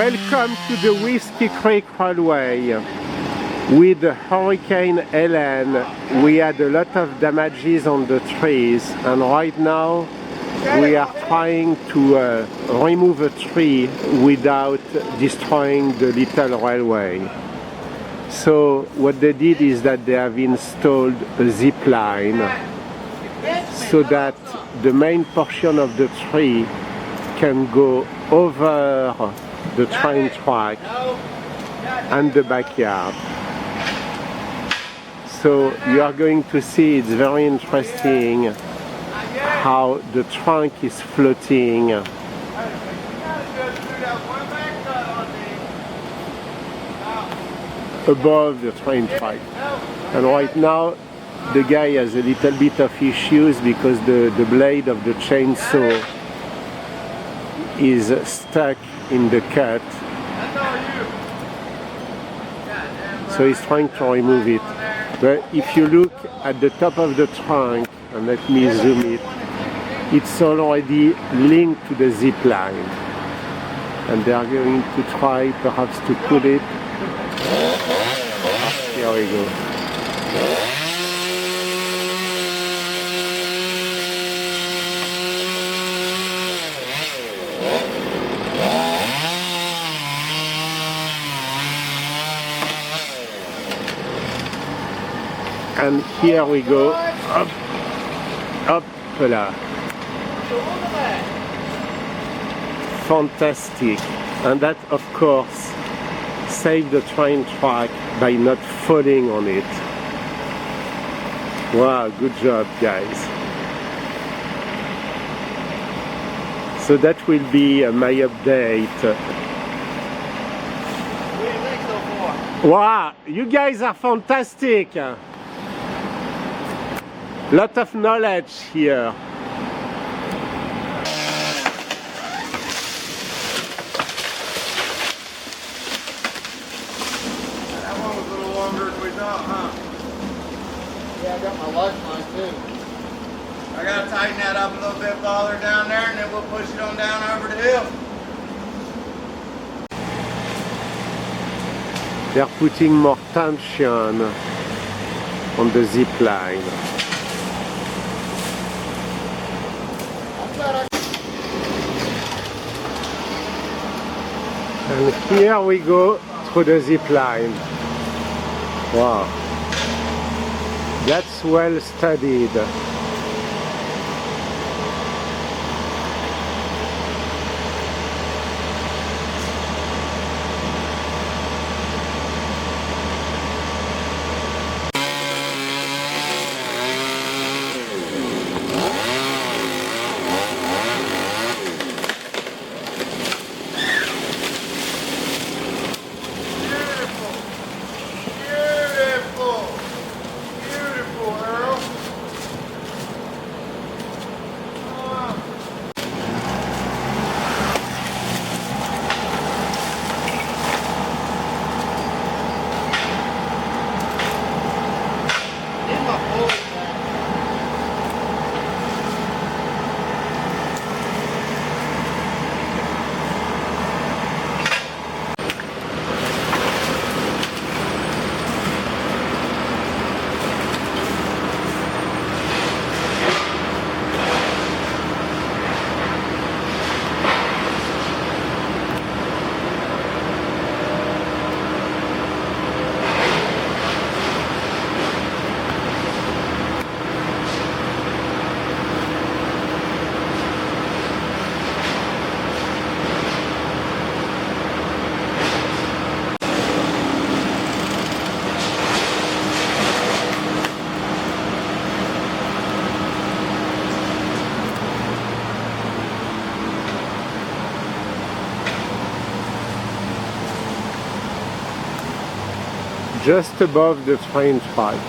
Welcome to the Whiskey Creek Railway. With Hurricane Helene, we had a lot of damages on the trees, and right now we are trying to remove a tree without destroying the little railway. So what they did is that they have installed a zip line so that the main portion of the tree can go over the train track and the backyard. So you are going to see, it's very interesting how the trunk is floating above the train track. And right now the guy has a little bit of issues because the blade of the chainsaw is stuck in the cut. So he's trying to remove it. But if you look at the top of the trunk, and let me zoom it, it's already linked to the zip line. And they are going to try perhaps to pull it. Here we go. And here we go, up, up, là. Fantastic. And that, of course, saved the train track by not falling on it. Wow, good job, guys. So that will be my update. Wow, you guys are fantastic. Lot of knowledge here. That one was a little longer than we thought, huh? Yeah, I got my lifeline too. I gotta tighten that up a little bit farther down there, and then we'll push it on down over the hill. They're putting more tension on the zip line. And here we go through the zip line. Wow, that's well studied. Just above the train track.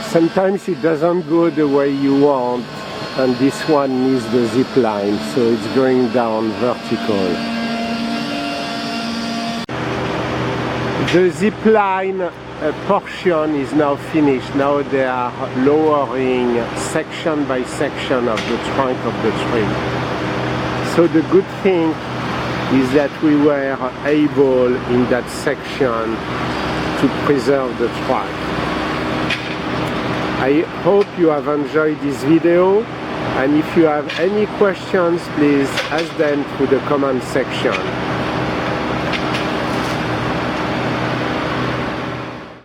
Sometimes it doesn't go the way you want, and this one needs the zip line, so it's going down vertical. The zip line portion is now finished. Now they are lowering section by section of the trunk of the tree. So the good thing is that we were able in that section to preserve the track. I hope you have enjoyed this video, and if you have any questions, please ask them through the comment section.